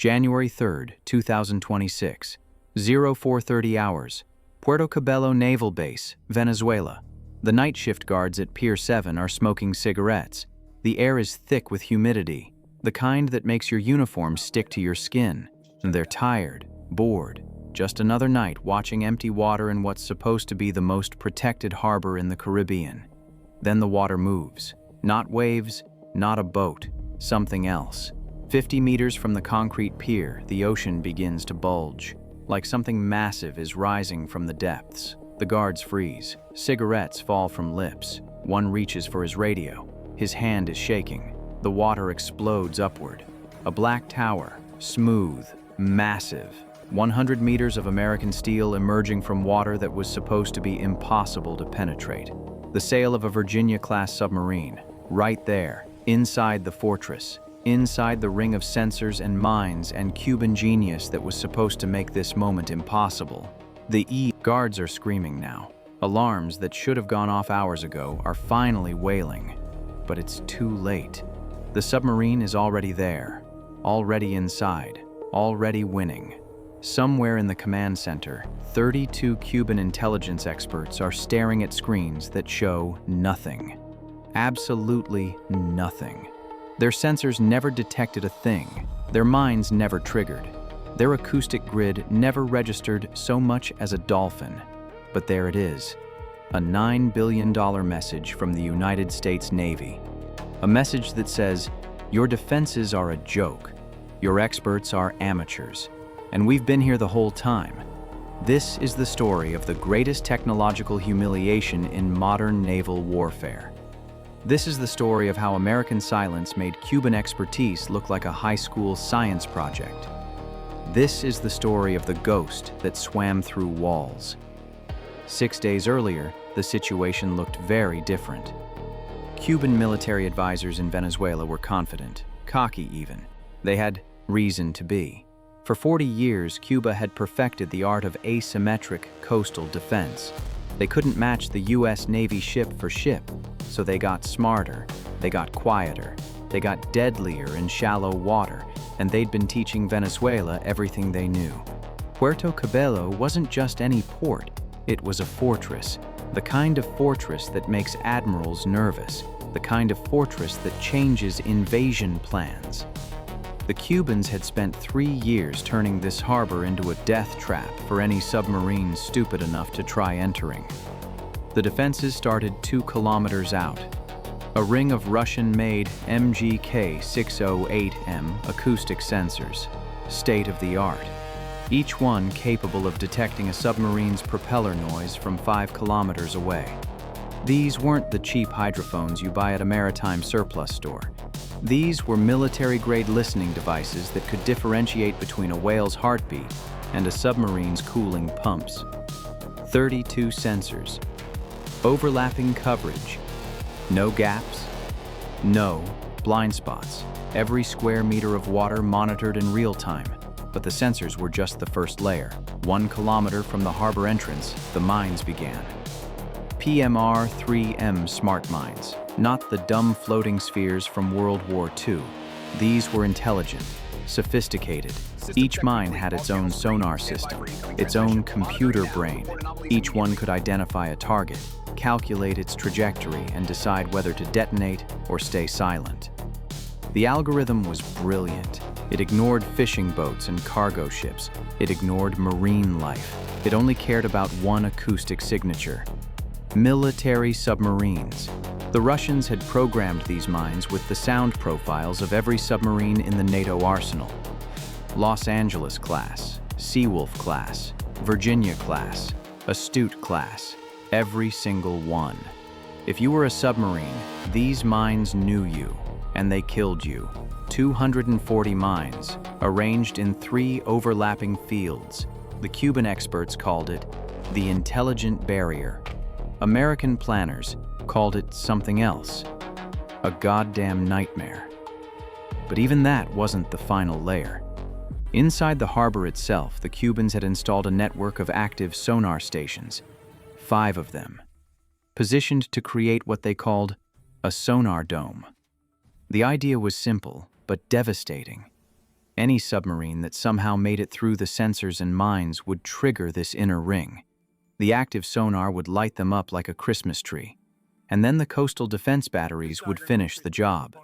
January 3rd, 2026, 0430 hours, Puerto Cabello Naval Base, Venezuela. The night shift guards at Pier 7 are smoking cigarettes. The air is thick with humidity, the kind that makes your uniform stick to your skin. They're tired, bored. Just another night watching empty water in what's supposed to be the most protected harbor in the Caribbean. Then the water moves. Not waves, not a boat, something else. 50 meters from the concrete pier, the ocean begins to bulge. Like something massive is rising from the depths. The guards freeze. Cigarettes fall from lips. One reaches for his radio. His hand is shaking. The water explodes upward. A black tower, smooth, massive. 100 meters of American steel emerging from water that was supposed to be impossible to penetrate. The sail of a Virginia-class submarine, right there, inside the fortress, inside the ring of sensors and mines and Cuban genius that was supposed to make this moment impossible. The guards are screaming now. Alarms that should have gone off hours ago are finally wailing. But it's too late. The submarine is already there, already inside, already winning. Somewhere in the command center, 32 Cuban intelligence experts are staring at screens that show nothing. Absolutely nothing. Their sensors never detected a thing. Their minds never triggered. Their acoustic grid never registered so much as a dolphin. But there it is. A $9 billion message from the United States Navy. A message that says, your defenses are a joke. Your experts are amateurs. And we've been here the whole time. This is the story of the greatest technological humiliation in modern naval warfare. This is the story of how American silence made Cuban expertise look like a high school science project. This is the story of the ghost that swam through walls. 6 days earlier, the situation looked very different. Cuban military advisors in Venezuela were confident, cocky even. They had reason to be. For 40 years, Cuba had perfected the art of asymmetric coastal defense. They couldn't match the U.S. Navy ship for ship, so they got smarter, they got quieter, they got deadlier in shallow water, and they'd been teaching Venezuela everything they knew. Puerto Cabello wasn't just any port, it was a fortress. The kind of fortress that makes admirals nervous, the kind of fortress that changes invasion plans. The Cubans had spent 3 years turning this harbor into a death trap for any submarine stupid enough to try entering. The defenses started 2 kilometers out. A ring of Russian-made MGK-608M acoustic sensors, state-of-the-art, each one capable of detecting a submarine's propeller noise from 5 kilometers away. These weren't the cheap hydrophones you buy at a maritime surplus store. These were military-grade listening devices that could differentiate between a whale's heartbeat and a submarine's cooling pumps. 32 sensors. Overlapping coverage. No gaps. No blind spots. Every square meter of water monitored in real time. But the sensors were just the first layer. 1 kilometer from the harbor entrance, the mines began. PMR-3M smart mines, not the dumb floating spheres from World War II. These were intelligent, sophisticated. Each mine had its own sonar system, its own computer brain. Each one could identify a target, calculate its trajectory, and decide whether to detonate or stay silent. The algorithm was brilliant. It ignored fishing boats and cargo ships. It ignored marine life. It only cared about one acoustic signature: military submarines. The Russians had programmed these mines with the sound profiles of every submarine in the NATO arsenal. Los Angeles class, Seawolf class, Virginia class, Astute class, every single one. If you were a submarine, these mines knew you, and they killed you. 240 mines, arranged in 3 overlapping fields. The Cuban experts called it the intelligent barrier. American planners called it something else, a goddamn nightmare. But even that wasn't the final layer. Inside the harbor itself, the Cubans had installed a network of active sonar stations, 5 of them, positioned to create what they called a sonar dome. The idea was simple, but devastating. Any submarine that somehow made it through the sensors and mines would trigger this inner ring. The active sonar would light them up like a Christmas tree. And then the coastal defense batteries would finish the job.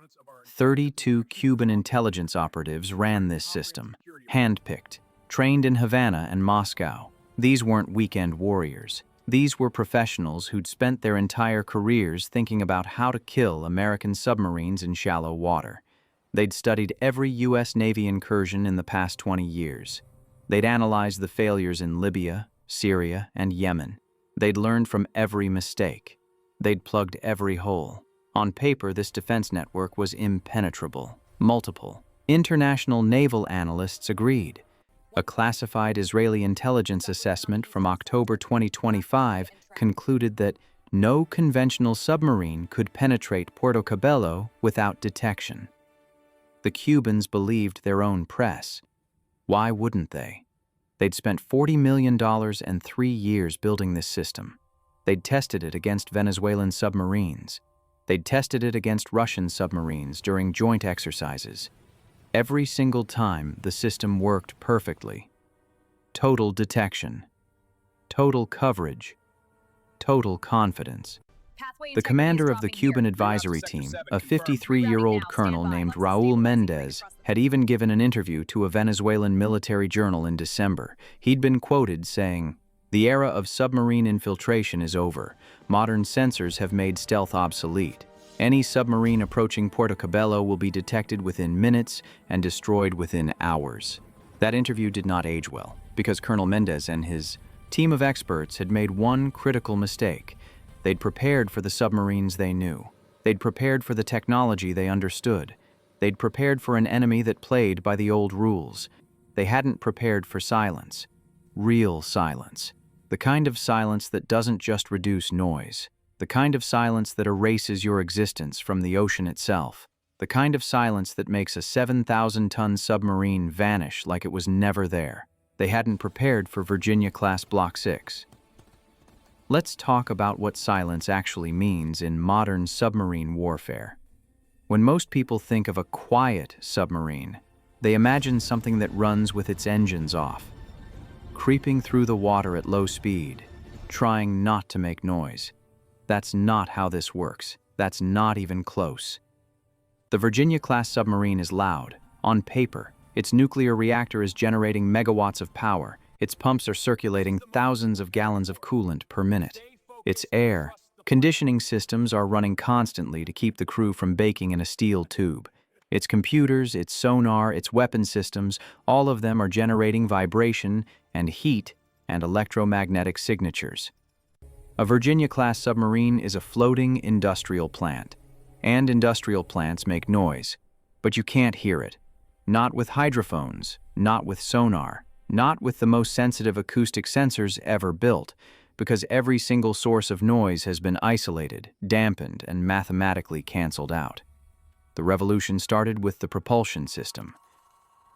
32 Cuban intelligence operatives ran this system, handpicked, trained in Havana and Moscow. These weren't weekend warriors. These were professionals who'd spent their entire careers thinking about how to kill American submarines in shallow water. They'd studied every U.S. Navy incursion in the past 20 years. They'd analyzed the failures in Libya, Syria, and Yemen. They'd learned from every mistake. They'd plugged every hole. On paper, this defense network was impenetrable. Multiple international naval analysts agreed. A classified Israeli intelligence assessment from October 2025 concluded that no conventional submarine could penetrate Puerto Cabello without detection. The Cubans believed their own press. Why wouldn't they? They'd spent $40 million and 3 years building this system. They'd tested it against Venezuelan submarines. They'd tested it against Russian submarines during joint exercises. Every single time, the system worked perfectly. Total detection. Total coverage. Total confidence. The commander of the Cuban advisory team, a 53-year-old colonel named Raúl Mendez, had even given an interview to a Venezuelan military journal in December. He'd been quoted saying, "The era of submarine infiltration is over. Modern sensors have made stealth obsolete. Any submarine approaching Puerto Cabello will be detected within minutes and destroyed within hours." That interview did not age well, because Colonel Mendez and his team of experts had made one critical mistake. They'd prepared for the submarines they knew. They'd prepared for the technology they understood. They'd prepared for an enemy that played by the old rules. They hadn't prepared for silence. Real silence. The kind of silence that doesn't just reduce noise. The kind of silence that erases your existence from the ocean itself. The kind of silence that makes a 7,000-ton submarine vanish like it was never there. They hadn't prepared for Virginia-class Block 6. Let's talk about what silence actually means in modern submarine warfare. When most people think of a quiet submarine, they imagine something that runs with its engines off, creeping through the water at low speed, trying not to make noise. That's not how this works. That's not even close. The Virginia-class submarine is loud. On paper, its nuclear reactor is generating megawatts of power. Its pumps are circulating thousands of gallons of coolant per minute. Its air conditioning systems are running constantly to keep the crew from baking in a steel tube. Its computers, its sonar, its weapon systems, all of them are generating vibration and heat and electromagnetic signatures. A Virginia-class submarine is a floating industrial plant. And industrial plants make noise, but you can't hear it. Not with hydrophones, not with sonar, not with the most sensitive acoustic sensors ever built, because every single source of noise has been isolated, dampened, and mathematically canceled out. The revolution started with the propulsion system.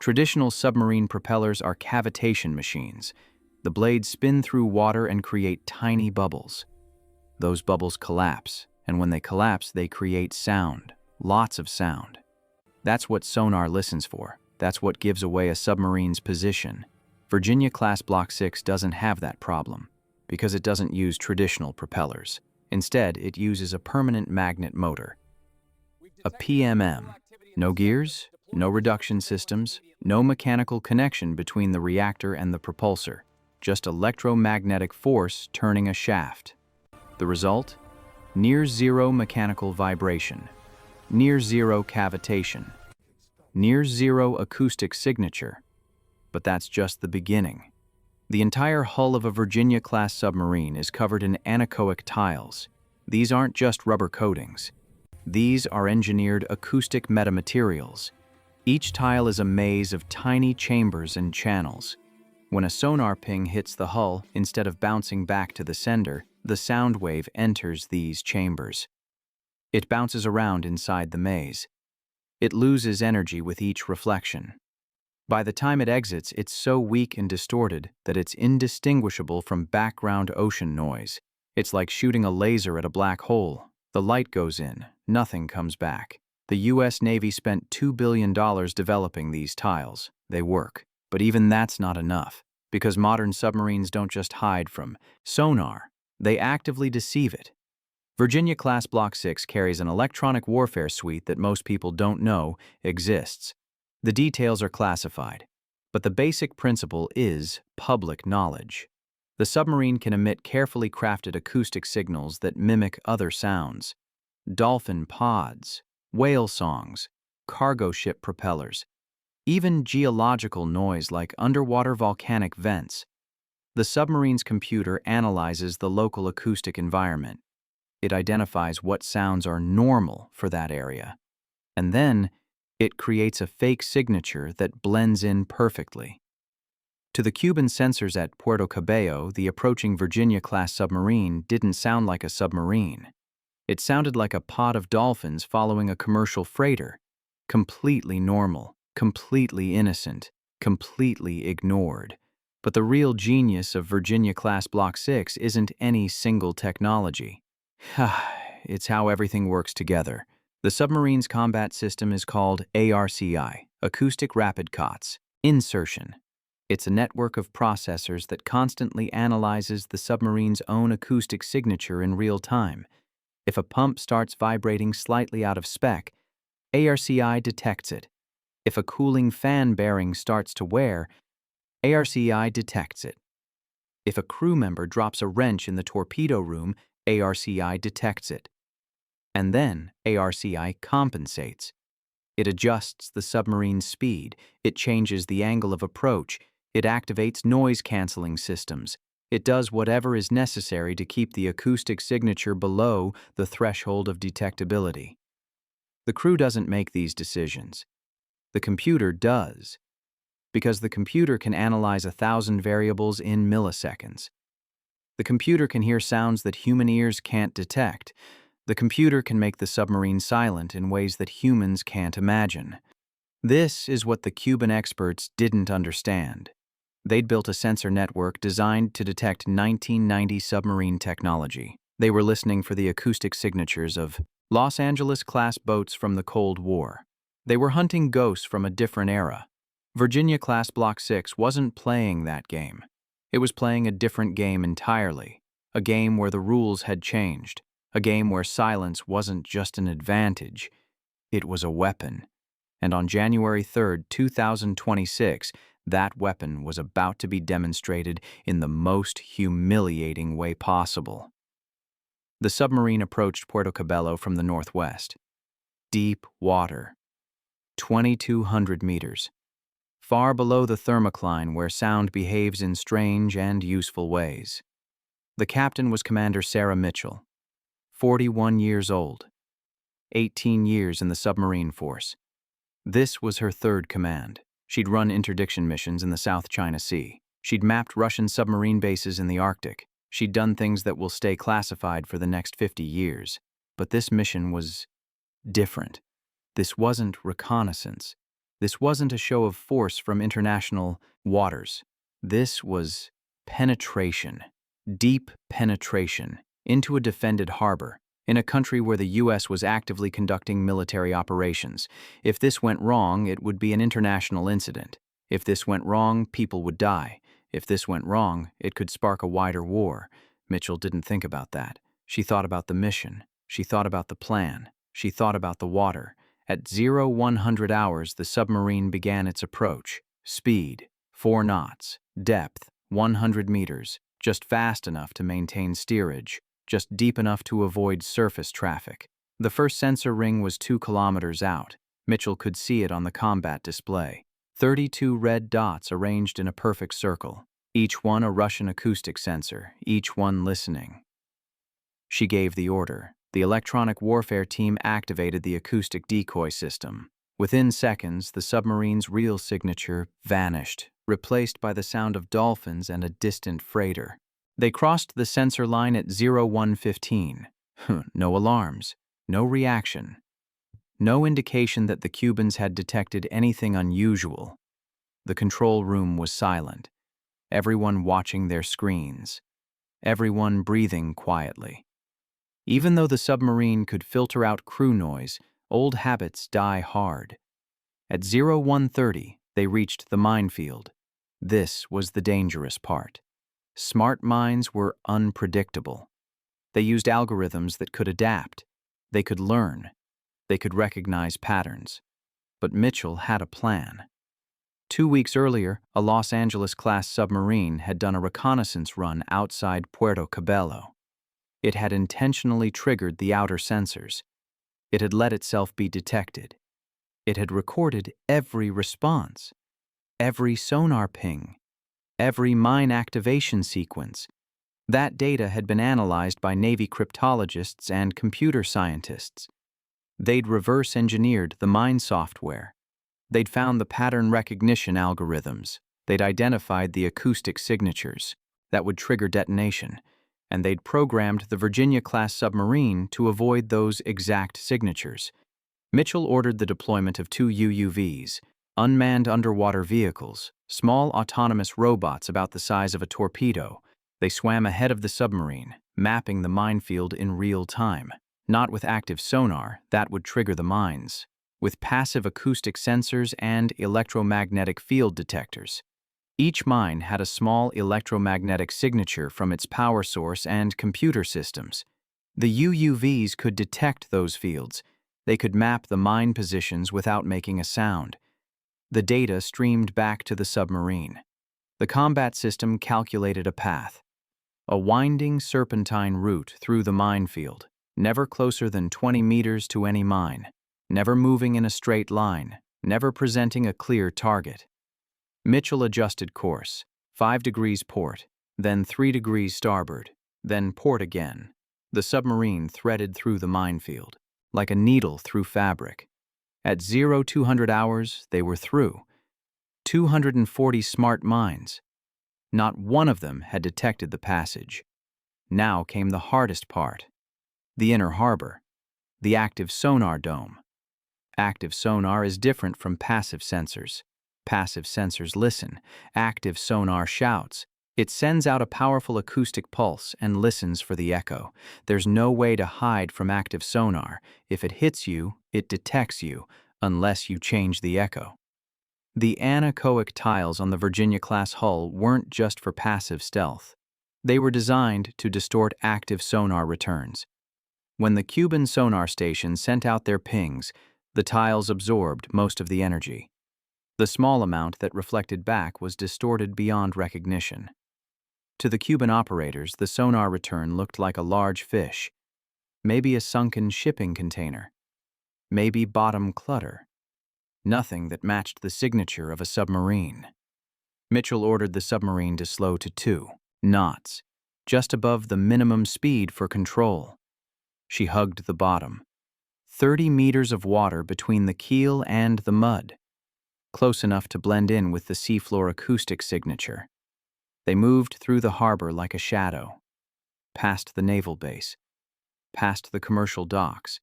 Traditional submarine propellers are cavitation machines. The blades spin through water and create tiny bubbles. Those bubbles collapse, and when they collapse, they create sound, lots of sound. That's what sonar listens for. That's what gives away a submarine's position. Virginia-class Block 6 doesn't have that problem, because it doesn't use traditional propellers. Instead, it uses a permanent magnet motor. A PMM. No gears, no reduction systems, no mechanical connection between the reactor and the propulsor. Just electromagnetic force turning a shaft. The result? Near zero mechanical vibration. Near zero cavitation. Near zero acoustic signature. But that's just the beginning. The entire hull of a Virginia-class submarine is covered in anechoic tiles. These aren't just rubber coatings. These are engineered acoustic metamaterials. Each tile is a maze of tiny chambers and channels. When a sonar ping hits the hull, instead of bouncing back to the sender, the sound wave enters these chambers. It bounces around inside the maze. It loses energy with each reflection. By the time it exits, it's so weak and distorted that it's indistinguishable from background ocean noise. It's like shooting a laser at a black hole. The light goes in, nothing comes back. The U.S. Navy spent $2 billion developing these tiles. They work. But even that's not enough, because modern submarines don't just hide from sonar, they actively deceive it. Virginia-class Block 6 carries an electronic warfare suite that most people don't know exists. The details are classified, but the basic principle is public knowledge. The submarine can emit carefully crafted acoustic signals that mimic other sounds: dolphin pods, whale songs, cargo ship propellers, even geological noise like underwater volcanic vents. The submarine's computer analyzes the local acoustic environment. It identifies what sounds are normal for that area. And then, it creates a fake signature that blends in perfectly. To the Cuban sensors at Puerto Cabello, the approaching Virginia-class submarine didn't sound like a submarine. It sounded like a pod of dolphins following a commercial freighter. Completely normal, completely innocent, completely ignored. But the real genius of Virginia-class Block 6 isn't any single technology. It's how everything works together. The submarine's combat system is called ARCI, Acoustic Rapid COTS, insertion. It's a network of processors that constantly analyzes the submarine's own acoustic signature in real time. If a pump starts vibrating slightly out of spec, ARCI detects it. If a cooling fan bearing starts to wear, ARCI detects it. If a crew member drops a wrench in the torpedo room, ARCI detects it. And then ARCI compensates. It adjusts the submarine's speed, it changes the angle of approach, it activates noise-canceling systems. It does whatever is necessary to keep the acoustic signature below the threshold of detectability. The crew doesn't make these decisions. The computer does, because the computer can analyze 1,000 variables in milliseconds. The computer can hear sounds that human ears can't detect. The computer can make the submarine silent in ways that humans can't imagine. This is what the Cuban experts didn't understand. They'd built a sensor network designed to detect 1990 submarine technology. They were listening for the acoustic signatures of Los Angeles-class boats from the Cold War. They were hunting ghosts from a different era. Virginia-class Block 6 wasn't playing that game. It was playing a different game entirely, a game where the rules had changed, a game where silence wasn't just an advantage, it was a weapon. And on January 3, 2026, that weapon was about to be demonstrated in the most humiliating way possible. The submarine approached Puerto Cabello from the northwest. Deep water, 2,200 meters, far below the thermocline where sound behaves in strange and useful ways. The captain was Commander Sarah Mitchell, 41 years old, 18 years in the submarine force. This was her third command. She'd run interdiction missions in the South China Sea. She'd mapped Russian submarine bases in the Arctic. She'd done things that will stay classified for the next 50 years. But this mission was different. This wasn't reconnaissance. This wasn't a show of force from international waters. This was penetration, deep penetration, into a defended harbor, in a country where the U.S. was actively conducting military operations. If this went wrong, it would be an international incident. If this went wrong, people would die. If this went wrong, it could spark a wider war. Mitchell didn't think about that. She thought about the mission. She thought about the plan. She thought about the water. At 0100 hours, the submarine began its approach. Speed, 4 knots. Depth, 100 meters. Just fast enough to maintain steerage. Just deep enough to avoid surface traffic. The first sensor ring was 2 kilometers out. Mitchell could see it on the combat display. 32 red dots arranged in a perfect circle, each one a Russian acoustic sensor, each one listening. She gave the order. The electronic warfare team activated the acoustic decoy system. Within seconds, the submarine's real signature vanished, replaced by the sound of dolphins and a distant freighter. They crossed the sensor line at 0115. No alarms, no reaction. No indication that the Cubans had detected anything unusual. The control room was silent. Everyone watching their screens. Everyone breathing quietly. Even though the submarine could filter out crew noise, Old habits die hard. At 0130, they reached the minefield. This was the dangerous part. Smart mines were unpredictable. They used algorithms that could adapt. They could learn. They could recognize patterns. But Mitchell had a plan. 2 weeks earlier, a Los Angeles-class submarine had done a reconnaissance run outside Puerto Cabello. It had intentionally triggered the outer sensors. It had let itself be detected. It had recorded every response, every sonar ping, every mine activation sequence. That data had been analyzed by Navy cryptologists and computer scientists. They'd reverse-engineered the mine software. They'd found the pattern recognition algorithms. They'd identified the acoustic signatures that would trigger detonation, and they'd programmed the Virginia-class submarine to avoid those exact signatures. Mitchell ordered the deployment of 2 UUVs, unmanned underwater vehicles, small autonomous robots about the size of a torpedo. They swam ahead of the submarine, mapping the minefield in real time. Not with active sonar, that would trigger the mines. With passive acoustic sensors and electromagnetic field detectors. Each mine had a small electromagnetic signature from its power source and computer systems. The UUVs could detect those fields. They could map the mine positions without making a sound. The data streamed back to the submarine. The combat system calculated a path. A winding serpentine route through the minefield, never closer than 20 meters to any mine, never moving in a straight line, never presenting a clear target. Mitchell adjusted course, 5 degrees port, then 3 degrees starboard, then port again. The submarine threaded through the minefield, like a needle through fabric. At 0200 hours, they were through. 240 smart mines. Not one of them had detected the passage. Now came the hardest part. The inner harbor. The active sonar dome. Active sonar is different from passive sensors. Passive sensors listen. Active sonar shouts. It sends out a powerful acoustic pulse and listens for the echo. There's no way to hide from active sonar. If it hits you, it detects you, unless you change the echo. The anechoic tiles on the Virginia-class hull weren't just for passive stealth. They were designed to distort active sonar returns. When the Cuban sonar station sent out their pings, the tiles absorbed most of the energy. The small amount that reflected back was distorted beyond recognition. To the Cuban operators, the sonar return looked like a large fish, maybe a sunken shipping container, maybe bottom clutter. Nothing that matched the signature of a submarine. Mitchell ordered the submarine to slow to 2 knots, just above the minimum speed for control. She hugged the bottom. 30 meters of water between the keel and the mud, close enough to blend in with the seafloor acoustic signature. They moved through the harbor like a shadow, past the naval base, past the commercial docks,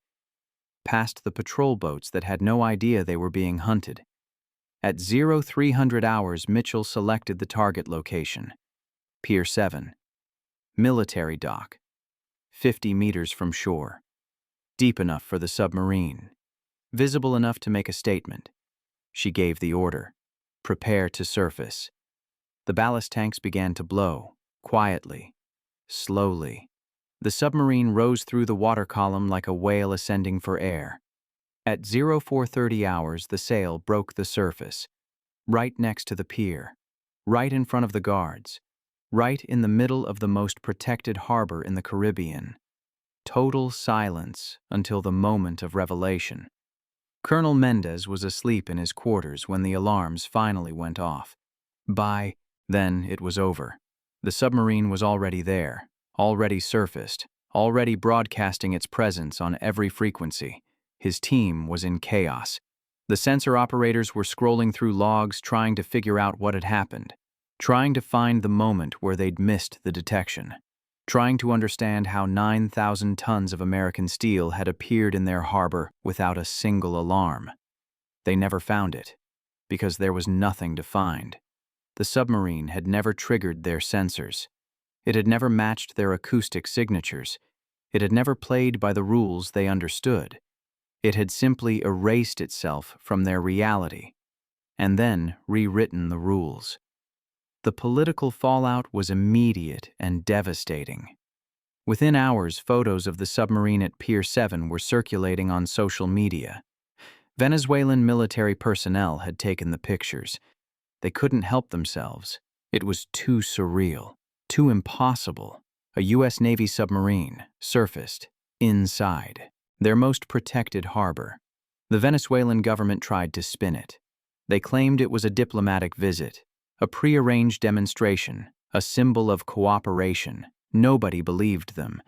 past the patrol boats that had no idea they were being hunted. At 0300 hours, Mitchell selected the target location. Pier 7. Military dock. 50 meters from shore. Deep enough for the submarine. Visible enough to make a statement. She gave the order. Prepare to surface. The ballast tanks began to blow, quietly, slowly. The submarine rose through the water column like a whale ascending for air. At 0430 hours, the sail broke the surface, right next to the pier, right in front of the guards, right in the middle of the most protected harbor in the Caribbean. Total silence until the moment of revelation. Colonel Mendez was asleep in his quarters when the alarms finally went off. By then, it was over. The submarine was already there, already surfaced, already broadcasting its presence on every frequency. His team was in chaos. The sensor operators were scrolling through logs trying to figure out what had happened, trying to find the moment where they'd missed the detection, trying to understand how 9,000 tons of American steel had appeared in their harbor without a single alarm. They never found it, because there was nothing to find. The submarine had never triggered their sensors. It had never matched their acoustic signatures. It had never played by the rules they understood. It had simply erased itself from their reality, and then rewritten the rules. The political fallout was immediate and devastating. Within hours, photos of the submarine at Pier 7 were circulating on social media. Venezuelan military personnel had taken the pictures. They couldn't help themselves. It was too surreal, too impossible. A U.S. Navy submarine surfaced inside their most protected harbor. The Venezuelan government tried to spin it. They claimed it was a diplomatic visit, a prearranged demonstration, a symbol of cooperation. Nobody believed them.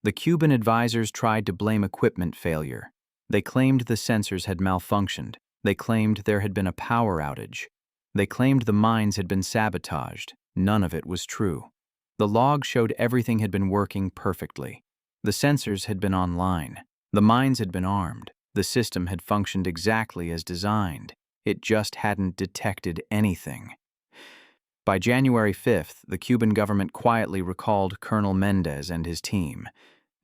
The Cuban advisors tried to blame equipment failure. They claimed the sensors had malfunctioned. They claimed there had been a power outage. They claimed the mines had been sabotaged. None of it was true. The log showed everything had been working perfectly. The sensors had been online. The mines had been armed. The system had functioned exactly as designed. It just hadn't detected anything. By January 5th, the Cuban government quietly recalled Colonel Mendez and his team.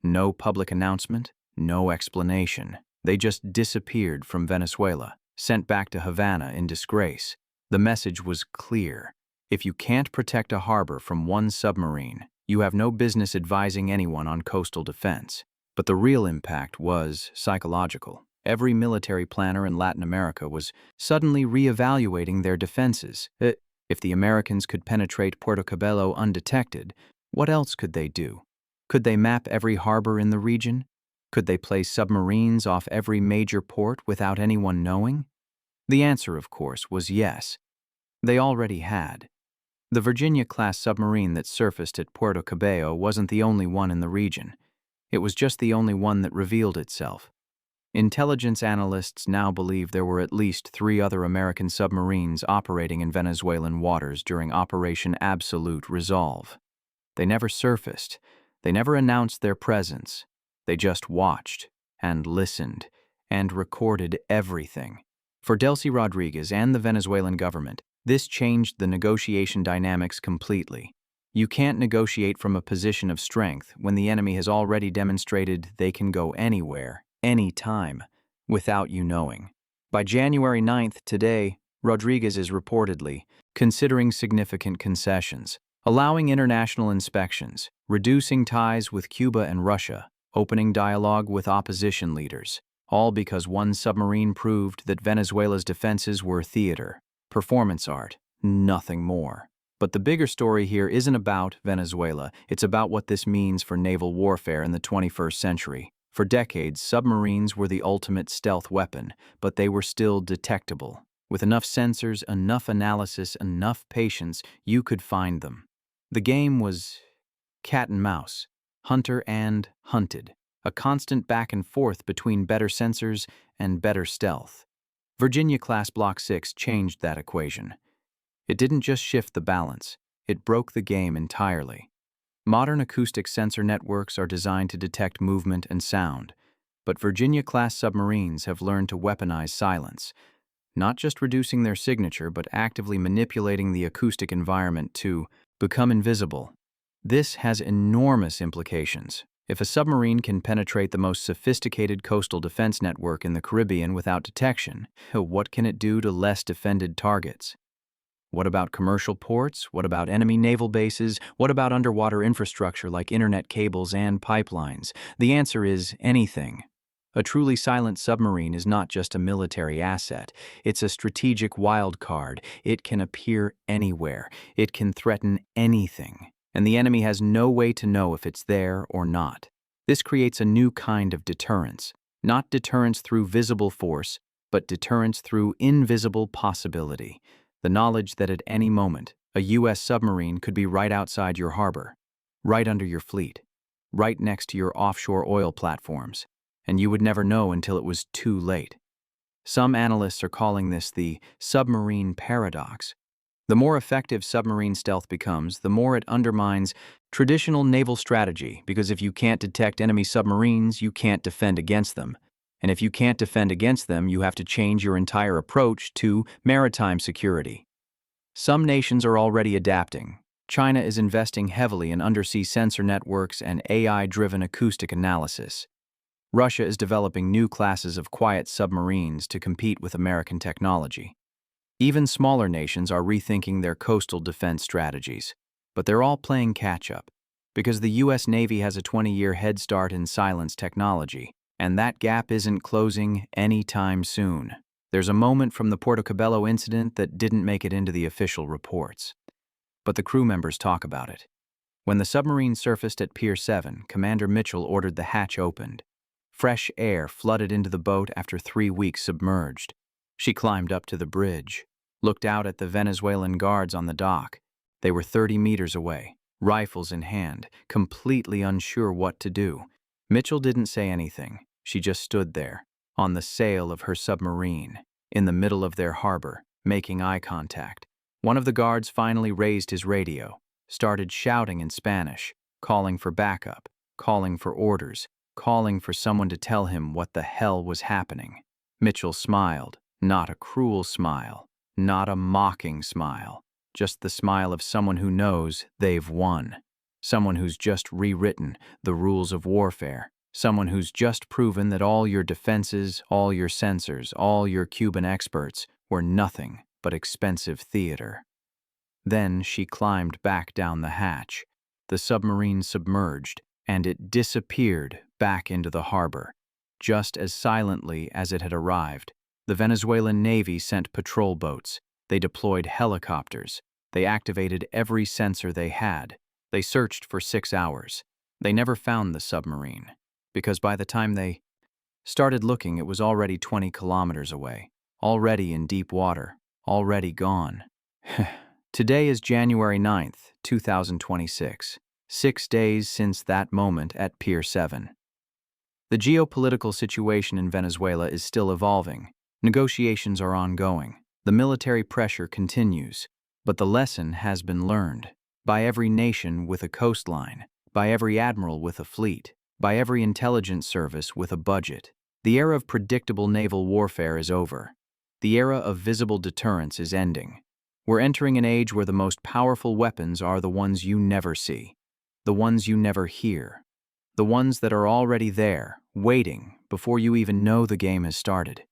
No public announcement, no explanation. They just disappeared from Venezuela, sent back to Havana in disgrace. The message was clear. If you can't protect a harbor from one submarine, you have no business advising anyone on coastal defense. But the real impact was psychological. Every military planner in Latin America was suddenly reevaluating their defenses. If the Americans could penetrate Puerto Cabello undetected, what else could they do? Could they map every harbor in the region? Could they place submarines off every major port without anyone knowing? The answer, of course, was yes. They already had. The Virginia-class submarine that surfaced at Puerto Cabello wasn't the only one in the region. It was just the only one that revealed itself. Intelligence analysts now believe there were at least 3 other American submarines operating in Venezuelan waters during Operation Absolute Resolve. They never surfaced. They never announced their presence. They just watched and listened and recorded everything. For Delcy Rodriguez and the Venezuelan government, this changed the negotiation dynamics completely. You can't negotiate from a position of strength when the enemy has already demonstrated they can go anywhere, anytime, without you knowing. By January 9th, today, Rodriguez is reportedly considering significant concessions, allowing international inspections, reducing ties with Cuba and Russia, opening dialogue with opposition leaders, all because one submarine proved that Venezuela's defenses were theater, performance art, nothing more. But the bigger story here isn't about Venezuela, it's about what this means for naval warfare in the 21st century. For decades, submarines were the ultimate stealth weapon, but they were still detectable. With enough sensors, enough analysis, enough patience, you could find them. The game was cat and mouse, hunter and hunted, a constant back and forth between better sensors and better stealth. Virginia-class Block 6 changed that equation. It didn't just shift the balance, it broke the game entirely. Modern acoustic sensor networks are designed to detect movement and sound, but Virginia-class submarines have learned to weaponize silence, not just reducing their signature but actively manipulating the acoustic environment to become invisible. This has enormous implications. If a submarine can penetrate the most sophisticated coastal defense network in the Caribbean without detection, what can it do to less defended targets? What about commercial ports? What about enemy naval bases? What about underwater infrastructure like internet cables and pipelines? The answer is anything. A truly silent submarine is not just a military asset. It's a strategic wild card. It can appear anywhere. It can threaten anything. And the enemy has no way to know if it's there or not. This creates a new kind of deterrence. Not deterrence through visible force, but deterrence through invisible possibility. The knowledge that at any moment, a U.S. submarine could be right outside your harbor, right under your fleet, right next to your offshore oil platforms, and you would never know until it was too late. Some analysts are calling this the submarine paradox. The more effective submarine stealth becomes, the more it undermines traditional naval strategy, because if you can't detect enemy submarines, you can't defend against them. And if you can't defend against them, you have to change your entire approach to maritime security. Some nations are already adapting. China is investing heavily in undersea sensor networks and AI-driven acoustic analysis. Russia is developing new classes of quiet submarines to compete with American technology. Even smaller nations are rethinking their coastal defense strategies, but they're all playing catch-up, because the U.S. Navy has a 20-year head start in silence technology, and that gap isn't closing anytime soon. There's a moment from the Puerto Cabello incident that didn't make it into the official reports, but the crew members talk about it. When the submarine surfaced at Pier 7, Commander Mitchell ordered the hatch opened. Fresh air flooded into the boat after 3 weeks submerged. She climbed up to the bridge, looked out at the Venezuelan guards on the dock. They were 30 meters away, rifles in hand, completely unsure what to do. Mitchell didn't say anything. She just stood there, on the sail of her submarine, in the middle of their harbor, making eye contact. One of the guards finally raised his radio, started shouting in Spanish, calling for backup, calling for orders, calling for someone to tell him what the hell was happening. Mitchell smiled, not a cruel smile, not a mocking smile, just the smile of someone who knows they've won, someone who's just rewritten the rules of warfare, someone who's just proven that all your defenses, all your sensors, all your Cuban experts were nothing but expensive theater. Then she climbed back down the hatch. The submarine submerged, and it disappeared back into the harbor, just as silently as it had arrived. The Venezuelan Navy sent patrol boats. They deployed helicopters. They activated every sensor they had. They searched for 6 hours. They never found the submarine, because by the time they started looking, it was already 20 kilometers away, already in deep water, already gone. Today is January 9th, 2026, 6 days since that moment at Pier 7. The geopolitical situation in Venezuela is still evolving. Negotiations are ongoing. The military pressure continues. But the lesson has been learned. By every nation with a coastline, by every admiral with a fleet, by every intelligence service with a budget. The era of predictable naval warfare is over. The era of visible deterrence is ending. We're entering an age where the most powerful weapons are the ones you never see, the ones you never hear, the ones that are already there, waiting before you even know the game has started.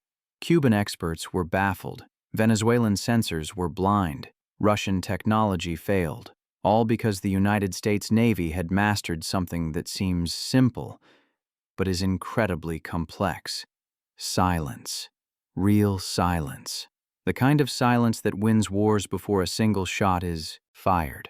Cuban experts were baffled. Venezuelan sensors were blind. Russian technology failed, all because the United States Navy had mastered something that seems simple, but is incredibly complex. Silence. Real silence. The kind of silence that wins wars before a single shot is fired.